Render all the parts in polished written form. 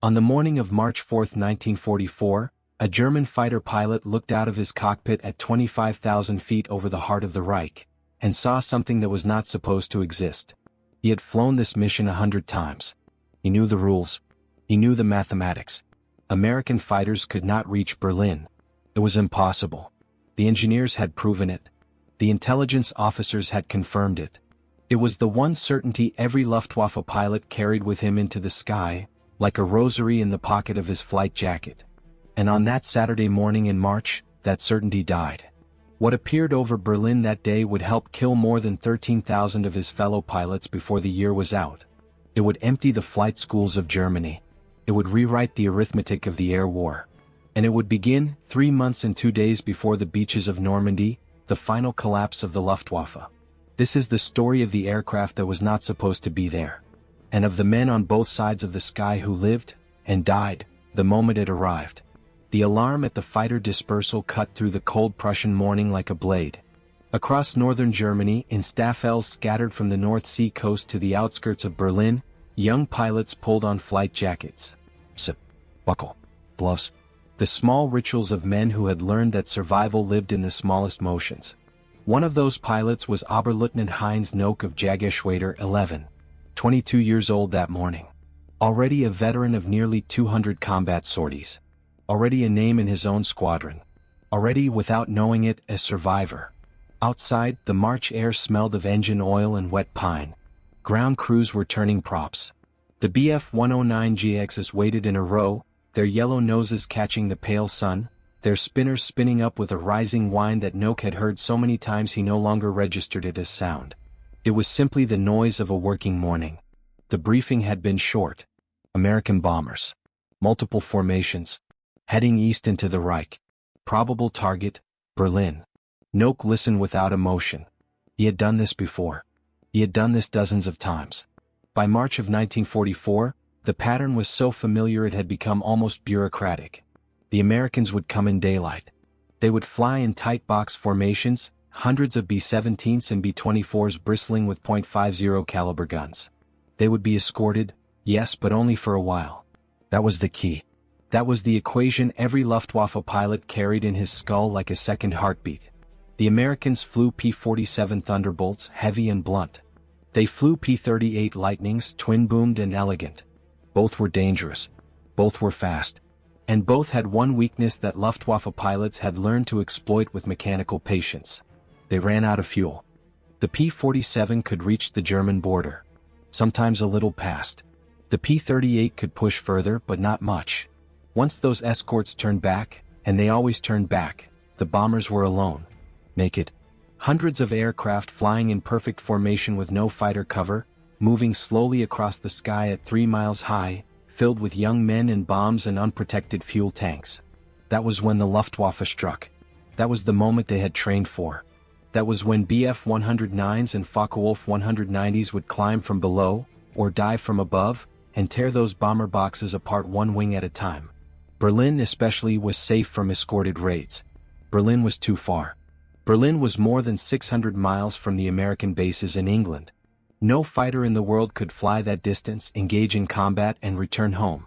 On the morning of March 4, 1944, a German fighter pilot looked out of his cockpit at 25,000 feet over the heart of the Reich, and saw something that was not supposed to exist. He had flown this mission 100 times. He knew the rules. He knew the mathematics. American fighters could not reach Berlin. It was impossible. The engineers had proven it. The intelligence officers had confirmed it. It was the one certainty every Luftwaffe pilot carried with him into the sky, like a rosary in the pocket of his flight jacket. And on that Saturday morning in March, that certainty died. What appeared over Berlin that day would help kill more than 13,000 of his fellow pilots before the year was out. It would empty the flight schools of Germany. It would rewrite the arithmetic of the air war. And it would begin, 3 months and 2 days before the beaches of Normandy, the final collapse of the Luftwaffe. This is the story of the aircraft that was not supposed to be there. And of the men on both sides of the sky who lived, and died, the moment it arrived. The alarm at the fighter dispersal cut through the cold Prussian morning like a blade. Across northern Germany, in Staffels scattered from the North Sea coast to the outskirts of Berlin, young pilots pulled on flight jackets. Sip, buckle, gloves. The small rituals of men who had learned that survival lived in the smallest motions. One of those pilots was Oberleutnant Heinz Knoke of Jägerschwader 11, 22 years old that morning. Already a veteran of nearly 200 combat sorties. Already a name in his own squadron. Already, without knowing it, a survivor. Outside, the March air smelled of engine oil and wet pine. Ground crews were turning props. The Bf-109 GXs waited in a row, their yellow noses catching the pale sun, their spinners spinning up with a rising whine that Knoke had heard so many times he no longer registered it as sound. It was simply the noise of a working morning. The briefing had been short. American bombers. Multiple formations. Heading east into the Reich. Probable target, Berlin. Knoke listened without emotion. He had done this before. He had done this dozens of times. By March of 1944, the pattern was so familiar it had become almost bureaucratic. The Americans would come in daylight. They would fly in tight box formations, hundreds of B-17s and B-24s bristling with .50 caliber guns. They would be escorted, yes, but only for a while. That was the key. That was the equation every Luftwaffe pilot carried in his skull like a second heartbeat. The Americans flew P-47 Thunderbolts, heavy and blunt. They flew P-38 Lightnings, twin-boomed and elegant. Both were dangerous. Both were fast. And both had one weakness that Luftwaffe pilots had learned to exploit with mechanical patience. They ran out of fuel. The P-47 could reach the German border. Sometimes a little past. The P-38 could push further, but not much. Once those escorts turned back, and they always turned back, the bombers were alone. Naked. Hundreds of aircraft flying in perfect formation with no fighter cover, moving slowly across the sky at 3 miles high, filled with young men and bombs and unprotected fuel tanks. That was when the Luftwaffe struck. That was the moment they had trained for. That was when Bf-109s and Focke-Wulf 190s would climb from below, or dive from above, and tear those bomber boxes apart one wing at a time. Berlin especially was safe from escorted raids. Berlin was too far. Berlin was more than 600 miles from the American bases in England. No fighter in the world could fly that distance, engage in combat and return home.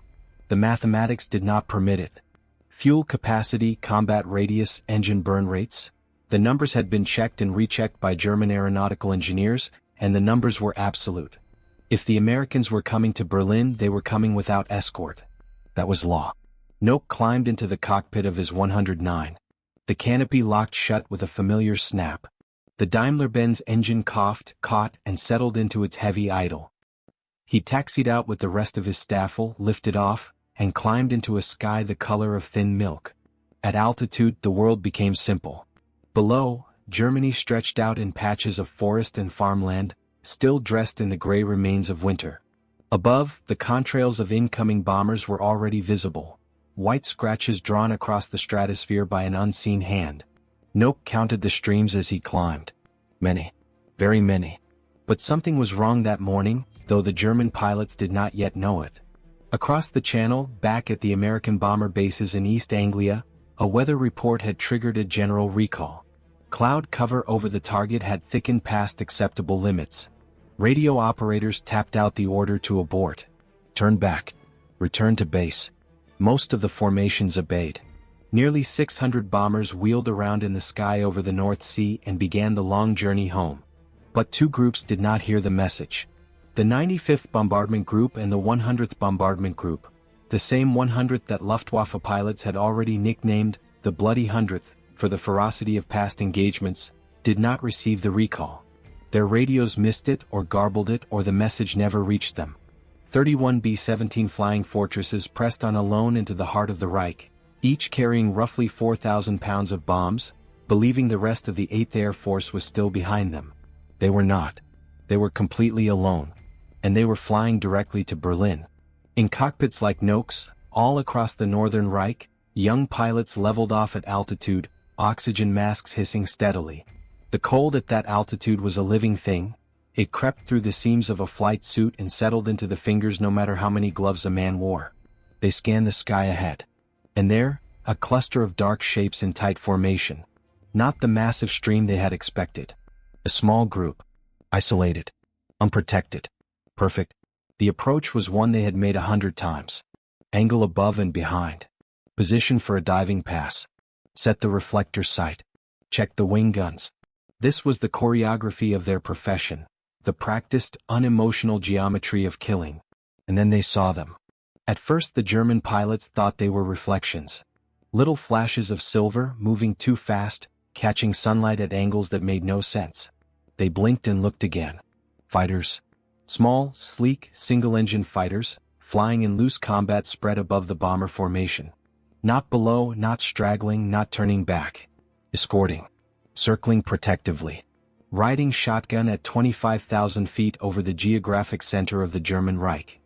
The mathematics did not permit it. Fuel capacity, combat radius, engine burn rates. The numbers had been checked and rechecked by German aeronautical engineers, and the numbers were absolute. If the Americans were coming to Berlin, they were coming without escort. That was law. Knoke climbed into the cockpit of his 109. The canopy locked shut with a familiar snap. The Daimler-Benz engine coughed, caught, and settled into its heavy idle. He taxied out with the rest of his staffel, lifted off, and climbed into a sky the color of thin milk. At altitude, the world became simple. Below, Germany stretched out in patches of forest and farmland, still dressed in the gray remains of winter. Above, the contrails of incoming bombers were already visible. White scratches drawn across the stratosphere by an unseen hand. Knoke counted the streams as he climbed. Many. Very many. But something was wrong that morning, though the German pilots did not yet know it. Across the channel, back at the American bomber bases in East Anglia, a weather report had triggered a general recall. Cloud cover over the target had thickened past acceptable limits. Radio operators tapped out the order to abort. Turn back. Return to base. Most of the formations obeyed. Nearly 600 bombers wheeled around in the sky over the North Sea and began the long journey home. But two groups did not hear the message. The 95th Bombardment Group and the 100th Bombardment Group, the same 100th that Luftwaffe pilots had already nicknamed the Bloody 100th for the ferocity of past engagements, did not receive the recall. Their radios missed it or garbled it, or the message never reached them. 31 B-17 Flying Fortresses pressed on alone into the heart of the Reich, each carrying roughly 4,000 pounds of bombs, believing the rest of the 8th Air Force was still behind them. They were not. They were completely alone. And they were flying directly to Berlin. In cockpits like Knoke's, all across the Northern Reich, young pilots leveled off at altitude, oxygen masks hissing steadily. The cold at that altitude was a living thing. It crept through the seams of a flight suit and settled into the fingers no matter how many gloves a man wore. They scanned the sky ahead. And there, a cluster of dark shapes in tight formation. Not the massive stream they had expected. A small group. Isolated. Unprotected. Perfect. The approach was one they had made 100 times. Angle above and behind. Position for a diving pass. Set the reflector sight. Check the wing guns. This was the choreography of their profession. The practiced, unemotional geometry of killing. And then they saw them. At first the German pilots thought they were reflections. Little flashes of silver moving too fast, catching sunlight at angles that made no sense. They blinked and looked again. Fighters. Small, sleek, single-engine fighters, flying in loose combat spread above the bomber formation. Not below, not straggling, not turning back. Escorting. Circling protectively. Riding shotgun at 25,000 feet over the geographic center of the German Reich.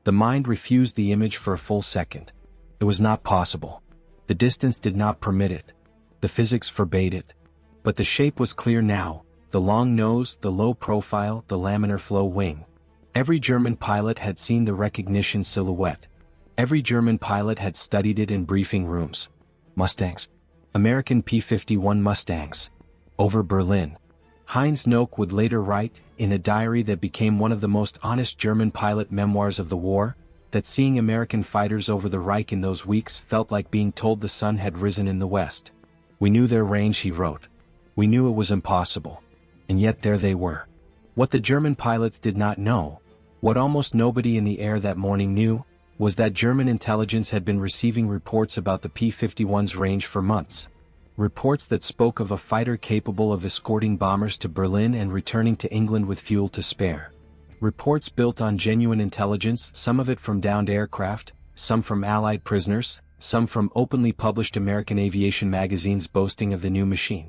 The mind refused the image for a full second. It was not possible. The distance did not permit it. The physics forbade it. But the shape was clear now, the long nose, the low profile, the laminar flow wing. Every German pilot had seen the recognition silhouette. Every German pilot had studied it in briefing rooms. Mustangs. American P-51 Mustangs. Over Berlin. Heinz Knoke would later write, in a diary that became one of the most honest German pilot memoirs of the war, that seeing American fighters over the Reich in those weeks felt like being told the sun had risen in the west. We knew their range, he wrote. We knew it was impossible. And yet there they were. What the German pilots did not know, what almost nobody in the air that morning knew, was that German intelligence had been receiving reports about the P-51's range for months. Reports that spoke of a fighter capable of escorting bombers to Berlin and returning to England with fuel to spare. Reports built on genuine intelligence, some of it from downed aircraft, some from Allied prisoners, some from openly published American aviation magazines boasting of the new machine.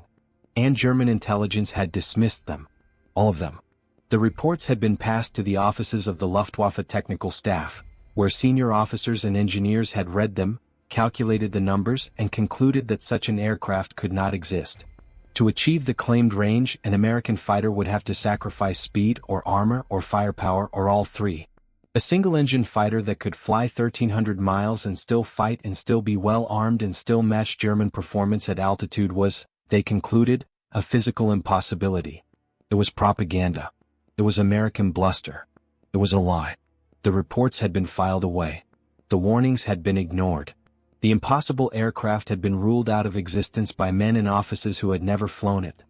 And German intelligence had dismissed them. All of them. The reports had been passed to the offices of the Luftwaffe technical staff, where senior officers and engineers had read them, calculated the numbers, and concluded that such an aircraft could not exist. To achieve the claimed range, an American fighter would have to sacrifice speed or armor or firepower or all three. A single-engine fighter that could fly 1,300 miles and still fight and still be well armed and still match German performance at altitude was, they concluded, a physical impossibility. It was propaganda. It was American bluster. It was a lie. The reports had been filed away. The warnings had been ignored. The impossible aircraft had been ruled out of existence by men in offices who had never flown it.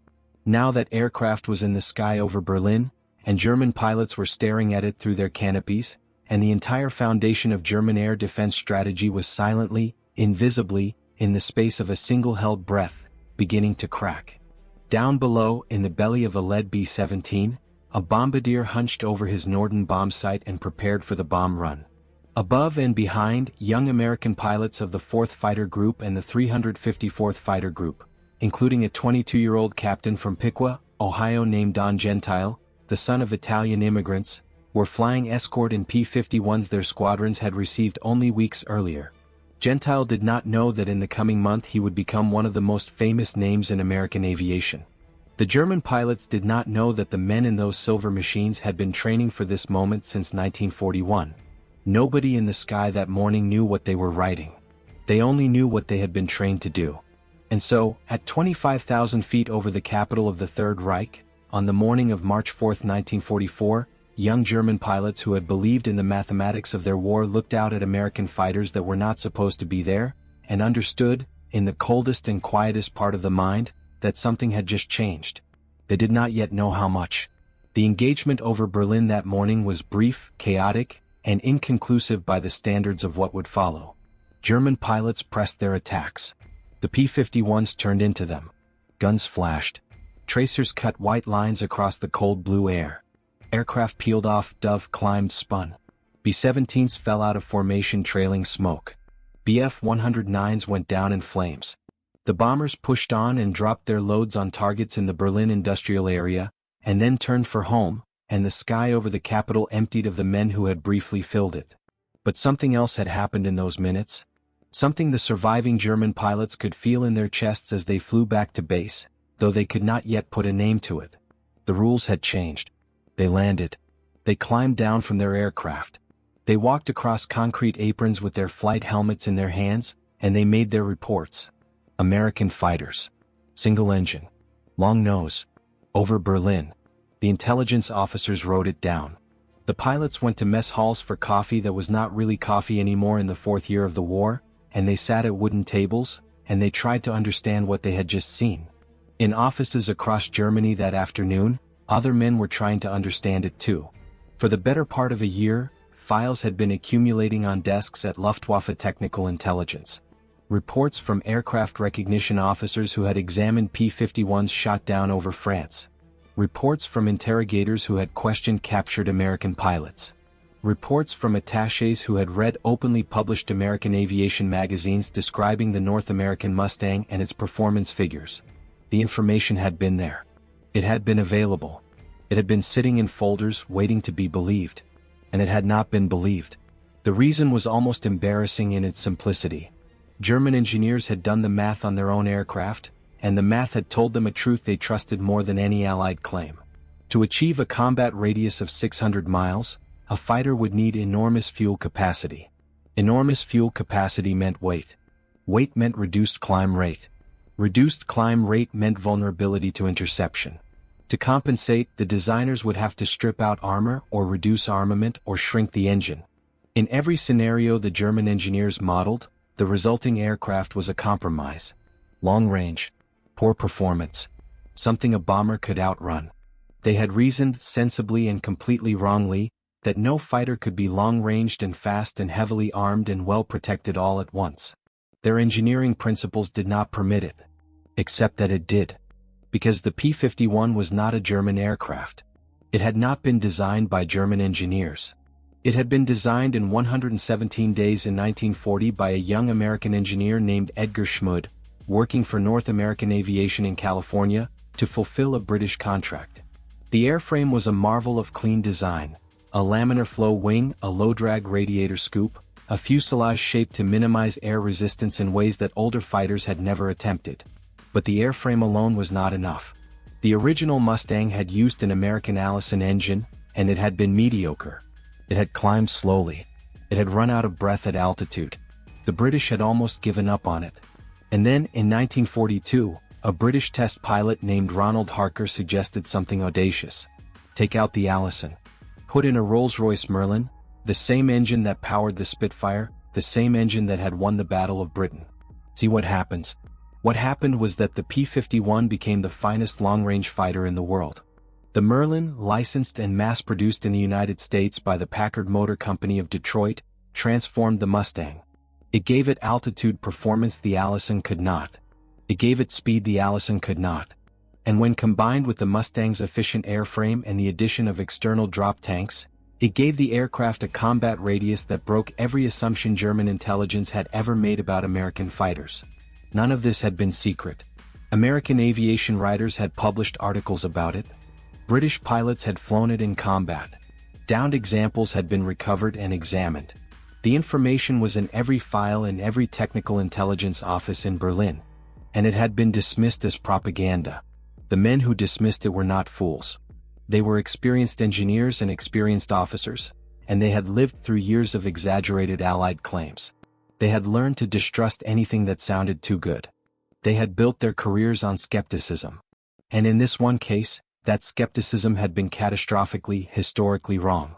Now that aircraft was in the sky over Berlin, and German pilots were staring at it through their canopies, and the entire foundation of German air defense strategy was silently, invisibly, in the space of a single held breath, beginning to crack. Down below, in the belly of a lead B-17, a bombardier hunched over his Norden bomb sight and prepared for the bomb run. Above and behind, young American pilots of the 4th Fighter Group and the 354th Fighter Group, including a 22-year-old captain from Piqua, Ohio named Don Gentile, the son of Italian immigrants, were flying Escort in P-51s their squadrons had received only weeks earlier. Gentile did not know that in the coming month he would become one of the most famous names in American aviation. The German pilots did not know that the men in those silver machines had been training for this moment since 1941. Nobody in the sky that morning knew what they were writing. They only knew what they had been trained to do. And so, at 25,000 feet over the capital of the Third Reich, on the morning of March 4, 1944, young German pilots who had believed in the mathematics of their war looked out at American fighters that were not supposed to be there, and understood, in the coldest and quietest part of the mind, that something had just changed. They did not yet know how much. The engagement over Berlin that morning was brief, chaotic, and inconclusive by the standards of what would follow. German pilots pressed their attacks. The P-51s turned into them. Guns flashed. Tracers cut white lines across the cold blue air. Aircraft peeled off, dove climbed, spun. B-17s fell out of formation trailing smoke. Bf-109s went down in flames. The bombers pushed on and dropped their loads on targets in the Berlin industrial area, and then turned for home, and the sky over the capital emptied of the men who had briefly filled it. But something else had happened in those minutes. Something the surviving German pilots could feel in their chests as they flew back to base, though they could not yet put a name to it. The rules had changed. They landed. They climbed down from their aircraft. They walked across concrete aprons with their flight helmets in their hands, and they made their reports. American fighters. Single engine. Long nose. Over Berlin. The intelligence officers wrote it down. The pilots went to mess halls for coffee that was not really coffee anymore in the fourth year of the war, and they sat at wooden tables, and they tried to understand what they had just seen. In offices across Germany that afternoon, other men were trying to understand it too. For the better part of a year, files had been accumulating on desks at Luftwaffe Technical Intelligence. Reports from aircraft recognition officers who had examined P-51s shot down over France. Reports from interrogators who had questioned captured American pilots. Reports from attachés who had read openly published American aviation magazines describing the North American Mustang and its performance figures. The information had been there. It had been available. It had been sitting in folders waiting to be believed. And it had not been believed. The reason was almost embarrassing in its simplicity. German engineers had done the math on their own aircraft, and the math had told them a truth they trusted more than any Allied claim. To achieve a combat radius of 600 miles, a fighter would need enormous fuel capacity. Enormous fuel capacity meant weight. Weight meant reduced climb rate. Reduced climb rate meant vulnerability to interception. To compensate, the designers would have to strip out armor or reduce armament or shrink the engine. In every scenario the German engineers modeled, the resulting aircraft was a compromise. Long range. Poor performance. Something a bomber could outrun. They had reasoned, sensibly and completely wrongly, that no fighter could be long-ranged and fast and heavily armed and well-protected all at once. Their engineering principles did not permit it. Except that it did. Because the P-51 was not a German aircraft. It had not been designed by German engineers. It had been designed in 117 days in 1940 by a young American engineer named Edgar Schmud, working for North American Aviation in California, to fulfill a British contract. The airframe was a marvel of clean design. A laminar flow wing, a low-drag radiator scoop, a fuselage shaped to minimize air resistance in ways that older fighters had never attempted. But the airframe alone was not enough. The original Mustang had used an American Allison engine, and it had been mediocre. It had climbed slowly. It had run out of breath at altitude. The British had almost given up on it. And then, in 1942, a British test pilot named Ronald Harker suggested something audacious. Take out the Allison. Put in a Rolls-Royce Merlin, the same engine that powered the Spitfire, the same engine that had won the Battle of Britain. See what happens. What happened was that the P-51 became the finest long-range fighter in the world. The Merlin, licensed and mass-produced in the United States by the Packard Motor Company of Detroit, transformed the Mustang. It gave it altitude performance the Allison could not. It gave it speed the Allison could not. And when combined with the Mustang's efficient airframe and the addition of external drop tanks, it gave the aircraft a combat radius that broke every assumption German intelligence had ever made about American fighters. None of this had been secret. American aviation writers had published articles about it. British pilots had flown it in combat. Downed examples had been recovered and examined. The information was in every file in every technical intelligence office in Berlin. And it had been dismissed as propaganda. The men who dismissed it were not fools. They were experienced engineers and experienced officers, and they had lived through years of exaggerated Allied claims. They had learned to distrust anything that sounded too good. They had built their careers on skepticism. And in this one case, that skepticism had been catastrophically, historically wrong.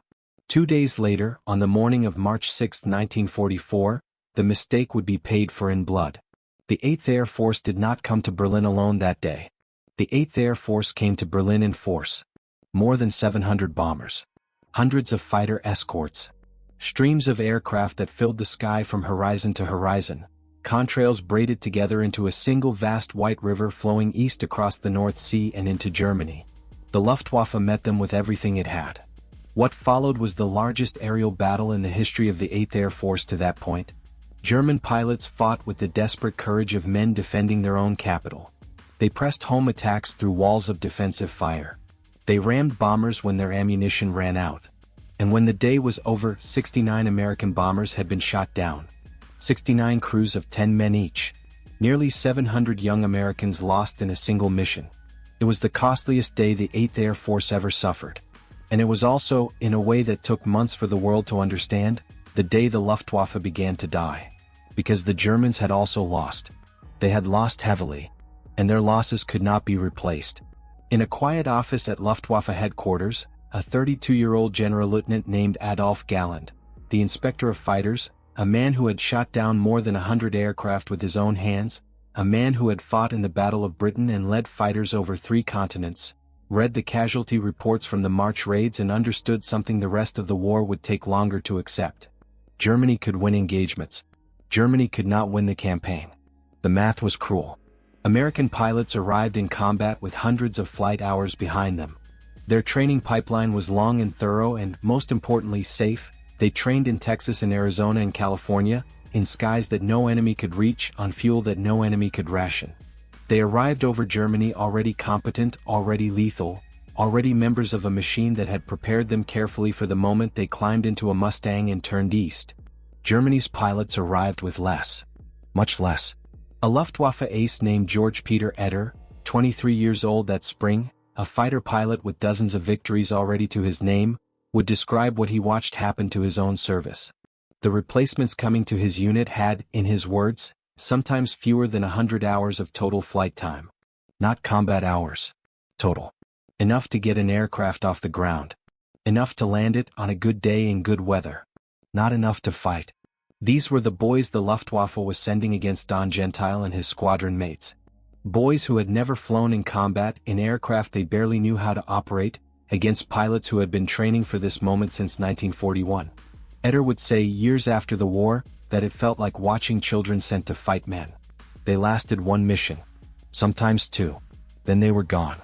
2 days later, on the morning of March 6, 1944, the mistake would be paid for in blood. The 8th Air Force did not come to Berlin alone that day. The 8th Air Force came to Berlin in force. More than 700 bombers. Hundreds of fighter escorts. Streams of aircraft that filled the sky from horizon to horizon. Contrails braided together into a single vast white river flowing east across the North Sea and into Germany. The Luftwaffe met them with everything it had. What followed was the largest aerial battle in the history of the 8th Air Force to that point. German pilots fought with the desperate courage of men defending their own capital. They pressed home attacks through walls of defensive fire. They rammed bombers when their ammunition ran out. And when the day was over, 69 American bombers had been shot down. 69 crews of 10 men each. Nearly 700 young Americans lost in a single mission. It was the costliest day the 8th Air Force ever suffered. And it was also, in a way that took months for the world to understand, the day the Luftwaffe began to die. Because the Germans had also lost. They had lost heavily. And their losses could not be replaced. In a quiet office at Luftwaffe headquarters, a 32-year-old general lieutenant named Adolf Galland, the inspector of fighters, a man who had shot down more than 100 aircraft with his own hands, a man who had fought in the Battle of Britain and led fighters over 3 continents, read the casualty reports from the March raids and understood something the rest of the war would take longer to accept. Germany could win engagements. Germany could not win the campaign. The math was cruel. American pilots arrived in combat with hundreds of flight hours behind them. Their training pipeline was long and thorough and, most importantly, safe. They trained in Texas and Arizona and California, in skies that no enemy could reach, on fuel that no enemy could ration. They arrived over Germany already competent, already lethal, already members of a machine that had prepared them carefully for the moment they climbed into a Mustang and turned east. Germany's pilots arrived with less. Much less. A Luftwaffe ace named George Peter Eder, 23 years old that spring, a fighter pilot with dozens of victories already to his name, would describe what he watched happen to his own service. The replacements coming to his unit had, in his words, sometimes fewer than 100 hours of total flight time. Not combat hours. Total. Enough to get an aircraft off the ground. Enough to land it on a good day in good weather. Not enough to fight. These were the boys the Luftwaffe was sending against Don Gentile and his squadron mates. Boys who had never flown in combat in aircraft they barely knew how to operate, against pilots who had been training for this moment since 1941. Eder would say years after the war, that it felt like watching children sent to fight men. They lasted 1 mission. Sometimes 2. Then they were gone.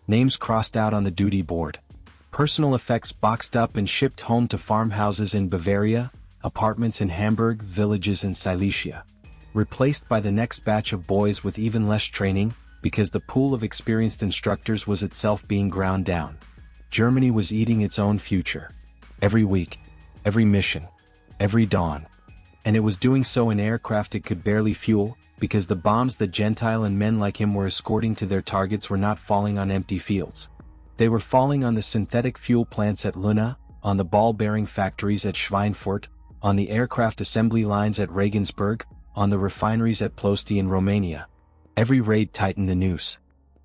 Names crossed out on the duty board. Personal effects boxed up and shipped home to farmhouses in Bavaria, apartments in Hamburg, villages in Silesia. Replaced by the next batch of boys with even less training, because the pool of experienced instructors was itself being ground down. Germany was eating its own future. Every week. Every mission. Every dawn. And it was doing so in aircraft it could barely fuel, because the bombs that Gentile and men like him were escorting to their targets were not falling on empty fields. They were falling on the synthetic fuel plants at Luna, on the ball-bearing factories at Schweinfurt, on the aircraft assembly lines at Regensburg, on the refineries at Ploesti in Romania. Every raid tightened the noose.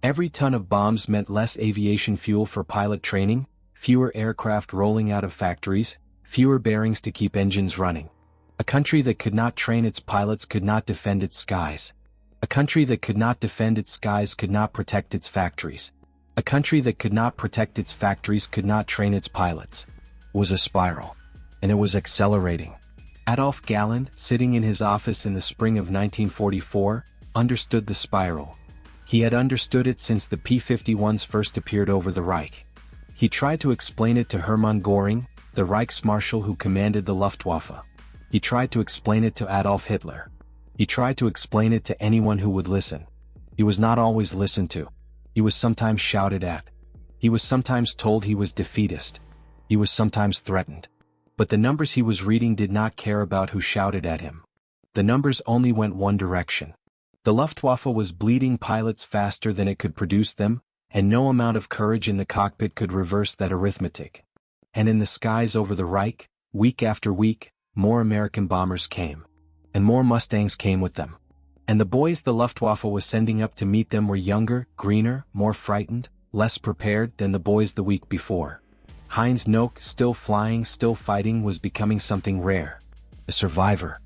Every ton of bombs meant less aviation fuel for pilot training, fewer aircraft rolling out of factories, fewer bearings to keep engines running. A country that could not train its pilots could not defend its skies. A country that could not defend its skies could not protect its factories. A country that could not protect its factories could not train its pilots. It was a spiral. And it was accelerating. Adolf Galland, sitting in his office in the spring of 1944, understood the spiral. He had understood it since the P-51s first appeared over the Reich. He tried to explain it to Hermann Göring, the Reichsmarshal who commanded the Luftwaffe. He tried to explain it to Adolf Hitler. He tried to explain it to anyone who would listen. He was not always listened to. He was sometimes shouted at. He was sometimes told he was defeatist. He was sometimes threatened. But the numbers he was reading did not care about who shouted at him. The numbers only went one direction. The Luftwaffe was bleeding pilots faster than it could produce them, and no amount of courage in the cockpit could reverse that arithmetic. And in the skies over the Reich, week after week, more American bombers came. And more Mustangs came with them. And the boys the Luftwaffe was sending up to meet them were younger, greener, more frightened, less prepared than the boys the week before. Heinz Knoke, still flying, still fighting, was becoming something rare. A survivor.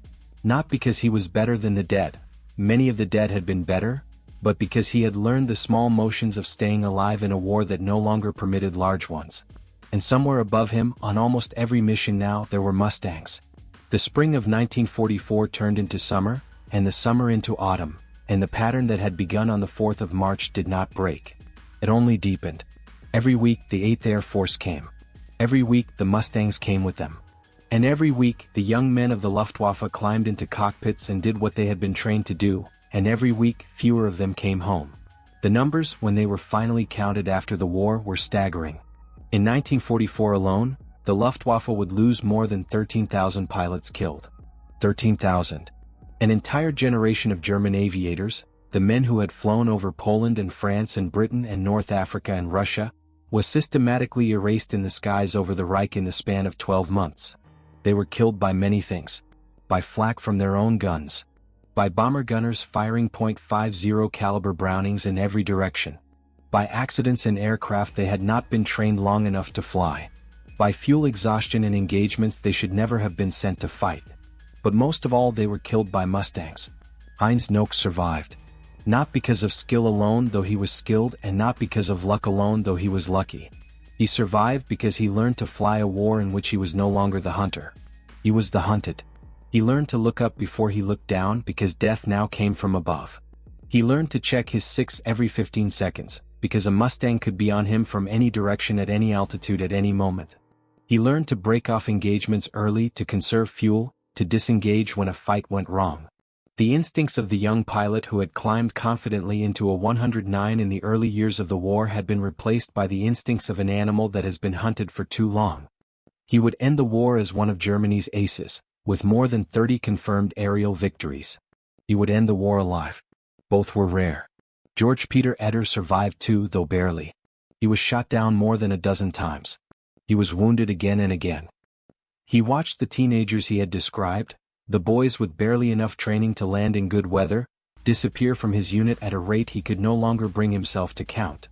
Not because he was better than the dead. Many of the dead had been better, but because he had learned the small motions of staying alive in a war that no longer permitted large ones. And somewhere above him, on almost every mission now, there were Mustangs. The spring of 1944 turned into summer, and the summer into autumn, and the pattern that had begun on the 4th of March did not break. It only deepened. Every week the 8th Air Force came. Every week the Mustangs came with them. And every week the young men of the Luftwaffe climbed into cockpits and did what they had been trained to do, and every week fewer of them came home. The numbers, when they were finally counted after the war, were staggering. In 1944 alone, the Luftwaffe would lose more than 13,000 pilots killed. 13,000. An entire generation of German aviators, the men who had flown over Poland and France and Britain and North Africa and Russia, was systematically erased in the skies over the Reich in the span of 12 months. They were killed by many things. By flak from their own guns. By bomber gunners firing .50 caliber Brownings in every direction. By accidents in aircraft they had not been trained long enough to fly. By fuel exhaustion in engagements they should never have been sent to fight. But most of all, they were killed by Mustangs. Heinz Knoke survived. Not because of skill alone, though he was skilled, and not because of luck alone, though he was lucky. He survived because he learned to fly a war in which he was no longer the hunter. He was the hunted. He learned to look up before he looked down because death now came from above. He learned to check his 6 every 15 seconds, because a Mustang could be on him from any direction at any altitude at any moment. He learned to break off engagements early, to conserve fuel, to disengage when a fight went wrong. The instincts of the young pilot who had climbed confidently into a 109 in the early years of the war had been replaced by the instincts of an animal that has been hunted for too long. He would end the war as one of Germany's aces, with more than 30 confirmed aerial victories. He would end the war alive. Both were rare. George Peter Eder survived too, though barely. He was shot down more than a dozen times. He was wounded again and again. He watched the teenagers he had described, the boys with barely enough training to land in good weather, disappear from his unit at a rate he could no longer bring himself to count.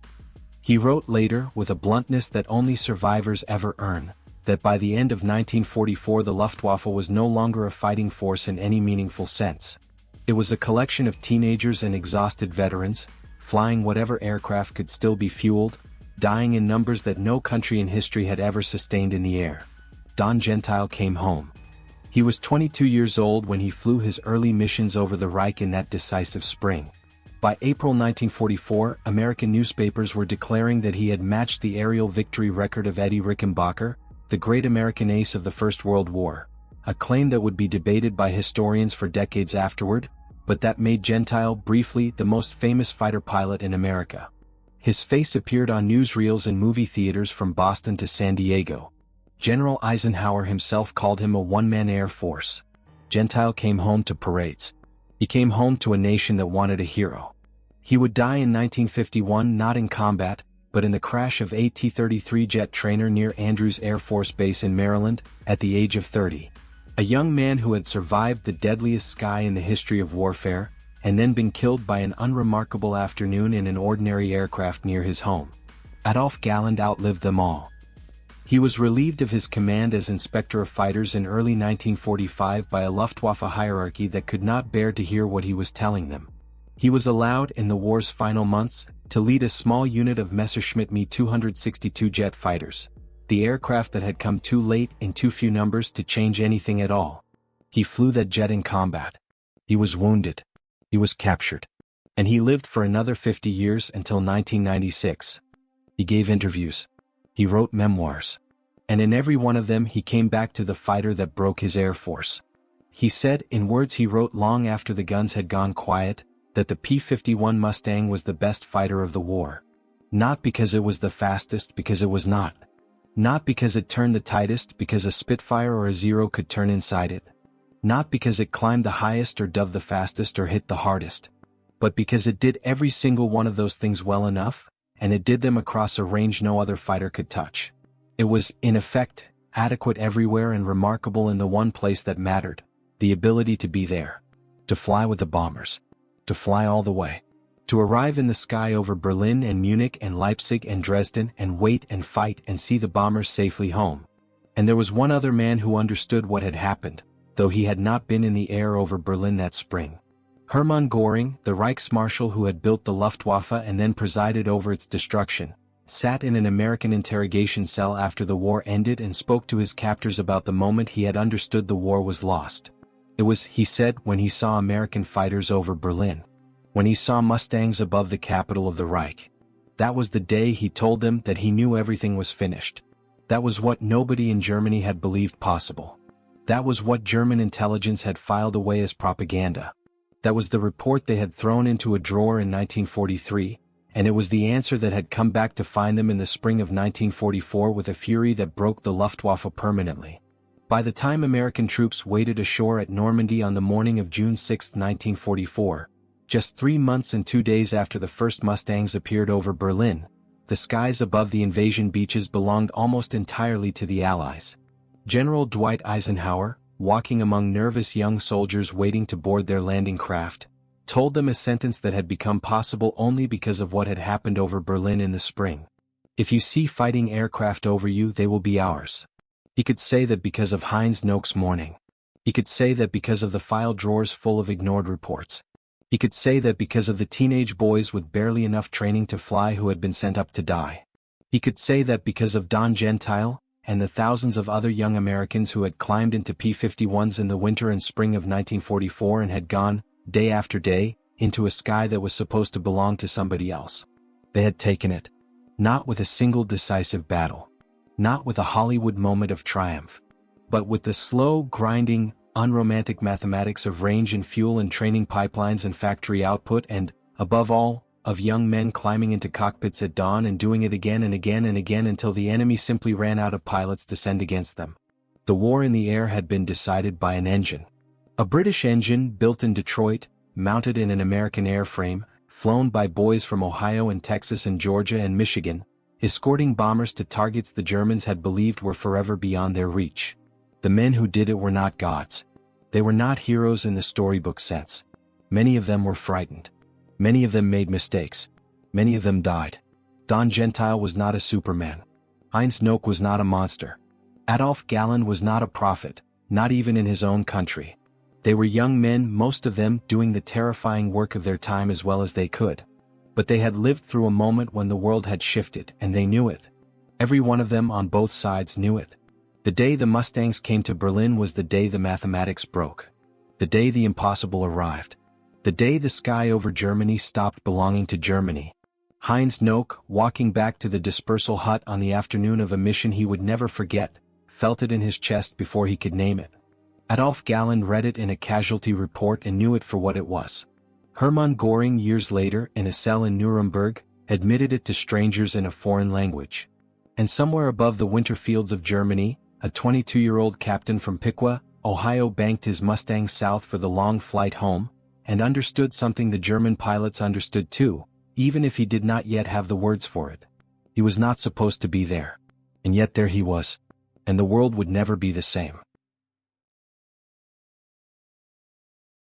He wrote later, with a bluntness that only survivors ever earn, that by the end of 1944 the Luftwaffe was no longer a fighting force in any meaningful sense. It was a collection of teenagers and exhausted veterans, flying whatever aircraft could still be fueled, dying in numbers that no country in history had ever sustained in the air. Don Gentile came home. He was 22 years old when he flew his early missions over the Reich in that decisive spring. By April 1944, American newspapers were declaring that he had matched the aerial victory record of Eddie Rickenbacker, the great American ace of the First World War, a claim that would be debated by historians for decades afterward, but that made Gentile briefly the most famous fighter pilot in America. His face appeared on newsreels and movie theaters from Boston to San Diego. General Eisenhower himself called him a one-man air force. Gentile came home to parades. He came home to a nation that wanted a hero. He would die in 1951 not in combat, but in the crash of a T-33 jet trainer near Andrews Air Force Base in Maryland, at the age of 30. A young man who had survived the deadliest sky in the history of warfare, and then been killed by an unremarkable afternoon in an ordinary aircraft near his home. Adolf Galland outlived them all. He was relieved of his command as Inspector of Fighters in early 1945 by a Luftwaffe hierarchy that could not bear to hear what he was telling them. He was allowed, in the war's final months, to lead a small unit of Messerschmitt Me 262 jet fighters, the aircraft that had come too late in too few numbers to change anything at all. He flew that jet in combat. He was wounded. He was captured. And he lived for another 50 years until 1996. He gave interviews. He wrote memoirs. And in every one of them he came back to the fighter that broke his Air Force. He said, in words he wrote long after the guns had gone quiet, that the P-51 Mustang was the best fighter of the war. Not because it was the fastest, because it was not. Not because it turned the tightest, because a Spitfire or a Zero could turn inside it. Not because it climbed the highest or dove the fastest or hit the hardest. But because it did every single one of those things well enough, and it did them across a range no other fighter could touch. It was, in effect, adequate everywhere and remarkable in the one place that mattered, the ability to be there. To fly with the bombers. To fly all the way. To arrive in the sky over Berlin and Munich and Leipzig and Dresden and wait and fight and see the bombers safely home. And there was one other man who understood what had happened, though he had not been in the air over Berlin that spring. Hermann Göring, the Reichsmarshal who had built the Luftwaffe and then presided over its destruction, sat in an American interrogation cell after the war ended and spoke to his captors about the moment he had understood the war was lost. It was, he said, when he saw American fighters over Berlin. When he saw Mustangs above the capital of the Reich. That was the day he told them that he knew everything was finished. That was what nobody in Germany had believed possible. That was what German intelligence had filed away as propaganda. That was the report they had thrown into a drawer in 1943, and it was the answer that had come back to find them in the spring of 1944 with a fury that broke the Luftwaffe permanently. By the time American troops waded ashore at Normandy on the morning of June 6, 1944, just 3 months and 2 days after the first Mustangs appeared over Berlin, the skies above the invasion beaches belonged almost entirely to the Allies. General Dwight Eisenhower, walking among nervous young soldiers waiting to board their landing craft, told them a sentence that had become possible only because of what had happened over Berlin in the spring. If you see fighting aircraft over you, they will be ours. He could say that because of Heinz Knoke's morning. He could say that because of the file drawers full of ignored reports. He could say that because of the teenage boys with barely enough training to fly who had been sent up to die. He could say that because of Don Gentile, and the thousands of other young Americans who had climbed into P-51s in the winter and spring of 1944 and had gone, day after day, into a sky that was supposed to belong to somebody else. They had taken it. Not with a single decisive battle. Not with a Hollywood moment of triumph. But with the slow, grinding, unromantic mathematics of range and fuel and training pipelines and factory output and, above all, of young men climbing into cockpits at dawn and doing it again and again and again until the enemy simply ran out of pilots to send against them. The war in the air had been decided by an engine. A British engine built in Detroit, mounted in an American airframe, flown by boys from Ohio and Texas and Georgia and Michigan, escorting bombers to targets the Germans had believed were forever beyond their reach. The men who did it were not gods. They were not heroes in the storybook sense. Many of them were frightened. Many of them made mistakes. Many of them died. Don Gentile was not a Superman. Heinz Knoke was not a monster. Adolf Galland was not a prophet, not even in his own country. They were young men, most of them doing the terrifying work of their time as well as they could. But they had lived through a moment when the world had shifted, and they knew it. Every one of them on both sides knew it. The day the Mustangs came to Berlin was the day the mathematics broke. The day the impossible arrived. The day the sky over Germany stopped belonging to Germany. Heinz Knoke, walking back to the dispersal hut on the afternoon of a mission he would never forget, felt it in his chest before he could name it. Adolf Galland read it in a casualty report and knew it for what it was. Hermann Göring, years later, in a cell in Nuremberg, admitted it to strangers in a foreign language. And somewhere above the winter fields of Germany, a 22-year-old captain from Piqua, Ohio banked his Mustang south for the long flight home, and understood something the German pilots understood too, even if he did not yet have the words for it. He was not supposed to be there. And yet there he was. And the world would never be the same.